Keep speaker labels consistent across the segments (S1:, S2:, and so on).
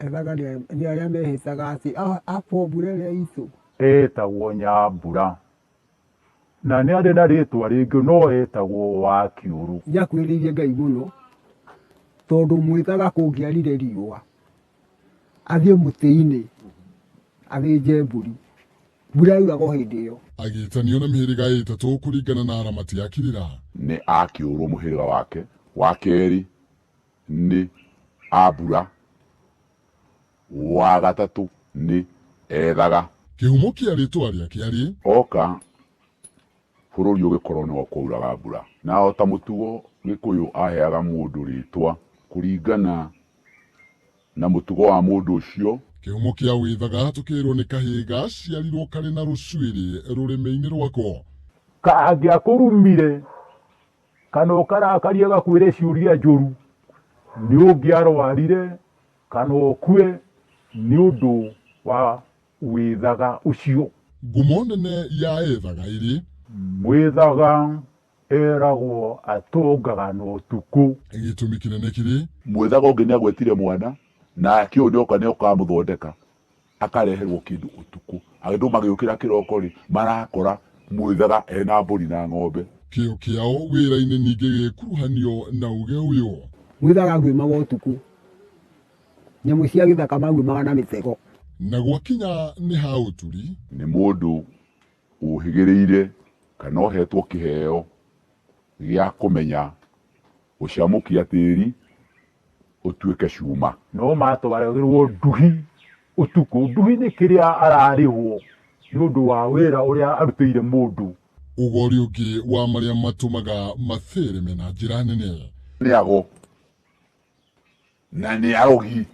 S1: ethaga nĩ arĩa mehĩtaga atĩ apo mbura ĩrĩa itũ
S2: etagwo Nyambura na nĩ arĩ na rĩtwa rĩngĩ no etagwo wa Kĩũru.
S1: nĩakuhĩrĩirie Ngai mũno tondũ mwĩthaga kũngĩarire riũa athiĩ mũtĩ-inĩ athĩnje mbũri, mbura yauraga o hĩndĩ ĩyo.
S3: Agĩtanio na mĩhĩrĩga ĩtatũ kũringana na aramati a Kĩrĩra.
S4: Nĩ a Kĩũru mũhĩrĩga wake, wa kerĩ nĩ a Mbura, wa gatatũ nĩ ethaga.
S3: Kĩhumo kĩa rĩtwa rĩake arĩ
S4: Oka bũrũri ũgĩkorwo nĩ kwauraga mbura, na o ta mũtugo Gĩkũyũ aheaga mũndũ rĩtwa kũringana na mũtugo wa mũndũ ũcio.
S3: Kĩhumo kĩa wĩthaga tũkĩrwo nĩ kahĩĩ gaciarirwo karĩ na rũcuĩrĩ rũrĩmĩ-inĩ rwako.
S2: Kangĩakũrumire kana ũkarakaria gakwĩre ciũria njũru nĩ ũngĩarwarire kana ũkue nĩ ũndũ wa wĩthaga ũcio.
S3: Ngumo nene ya ethaga ĩrĩ
S2: Mwĩthaga eragwo atũngaga na ũtukũ.
S3: gĩtũmi kĩnene kĩrĩ
S4: Mwĩthaga ũngĩ nĩ agwetire mwana na Kĩũyũ nĩoka nĩokamũthondeka akareherwo kĩndũ ũtukũ, agĩndũ magĩũkĩra kĩroko rĩ marakora mwĩthaga ena mbũri na ng'ombe.
S3: kĩo kĩao wĩra-inĩ ningĩ gĩkuruhanio na uge ũyũ.
S1: Mwĩthaga nguĩmaga ũtukũ, nyamũ cia gĩthaka maguĩmaga na mĩtego.
S3: Na gwakinya nĩ ha ũturi
S4: Nĩ mũndũ ũhĩgĩrĩire kana ohetwo kĩheo gĩa kũmenya gũcamũkia tĩri ũtuĩke cuma.
S2: No matwaragĩrwo nduhi ũtukũ. Nduhi nĩ kĩrĩa ararĩhwo nĩ ũndũ wa wĩra ũrĩa arutĩire mũndũ.
S3: ũgori ũngĩ wa marĩa matũmaga mathereme na njĩra nene
S4: Nĩ ago na nĩ arogi,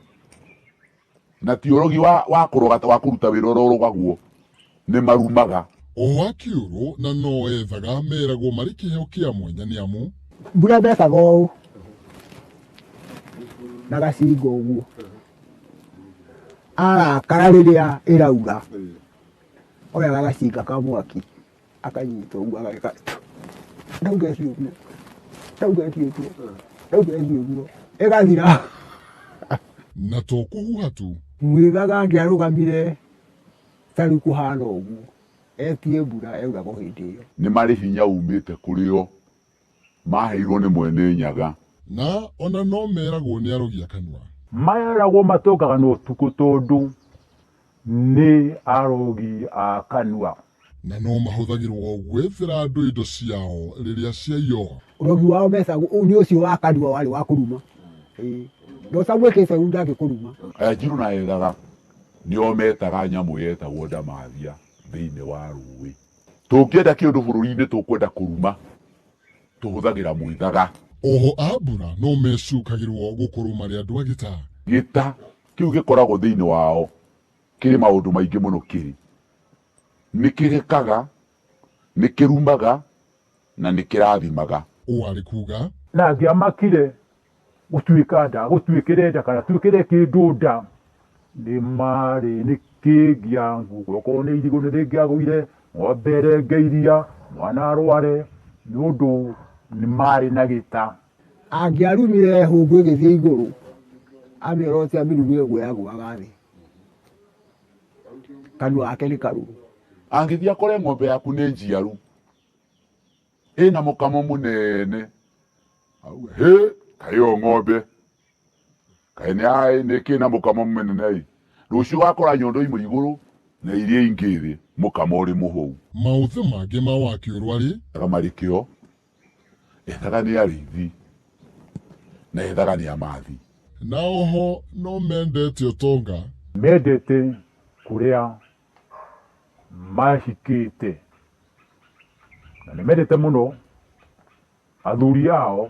S4: na ti ũrogi wa kũroga wa kũruta wĩra ũrĩa ũrogagwo, nĩ marumaga.
S3: oho a Kĩũru na no ethaga meragwo marĩ kĩheo kĩa mwanya nĩ amu
S1: Mbura mekaga ũũ na gacinga ũguo, arakara rĩrĩa ĩraura oyaga gacinga ka mwaki akanyita ũguo ageka ndaugethi ũguo ndaugethi ũguo ndaugethi ũguo ĩgathira.
S3: na to kũhuha tu.
S1: Mwĩthaga angĩarũgamire tarĩ kũhana ũguo etie mbura yauraga o hĩndĩ ĩyo.
S4: Nĩ marĩ hinya umĩte kũrĩ o, maheirwo nĩ mwene nyaga.
S3: Na ona no meragwo nĩ arogia kanua.
S2: Meragwo matũngaga na ũtukũ tondũ nĩ arogi a kanua.
S3: Na no mahũthagĩrwo gwethera andũ indo ciao rĩrĩa ciaiywo.
S1: Ũrogi wao mecagwo nĩ ũcio wa kanua warĩ wa kũruma. No samwĩkĩte rĩu ndangĩkũruma.
S4: Njirũ na ethaga nĩo metaga nyamũ yetagwo ndamathia thĩinĩ wa rũĩ. Tũngĩenda kĩndũ bũrũri-inĩ tũkwenda kũruma tũhũthagĩra mwĩthaga.
S3: Oho a Mbura no mecukagĩrwo gũkorwo marĩ andũ a gĩta.
S4: Gĩta kĩu gĩkoragwo thĩinĩ wao kĩrĩ maũndũ maingĩ mũno kĩrĩ. Nĩ kĩrekaga, nĩ kĩrumaga na nĩ kĩrathimaga.
S3: Ũũ arĩ kuga
S2: Na angĩamakire gũtuĩka nda gũtuĩkĩre nda kana tuĩkĩre kĩndũ nda nĩ marĩ nĩ kĩngĩa okorwo nĩ irigũ nĩ rĩngĩagũire, ng'ombe ĩrenge iria, mwana arware nĩ ũndũ nĩ marĩ na gĩta.
S1: Angĩarumire hũngũ ĩgĩthiĩ igũrũ amĩorotia mĩrume ũguo yaguaga thĩ, kanua gake nĩ karũmu.
S4: Angĩthiĩ akore ng'ombe yaku nĩ njiaru ĩna mũkamo mũnene, auga hĩ kaĩ ĩyo ng'ombe kaĩ nĩ kĩna mũkamo mũnene, rũciũ ũgakora nyondo imwe igũrũ na iria ingĩ thĩ, mũkamo ũrĩ mũhũu.
S3: maũthĩ mangĩ ma wa Kĩũru arĩ
S4: Marĩ kĩo ethaga nĩ arĩithi na ethaga nĩ amathi.
S3: na oho no mendete ũtonga.
S2: Mendete kũrĩa mahikĩte na nĩ mendete mũno athuri ao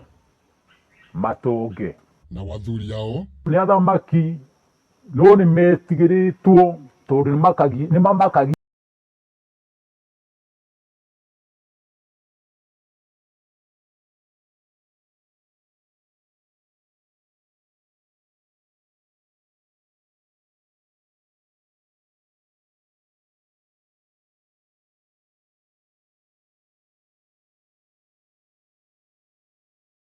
S2: matonge.
S3: Na wathuri ao
S2: Nĩ athamaki no nĩ metigĩrĩtwo tondũ nĩ mamakagia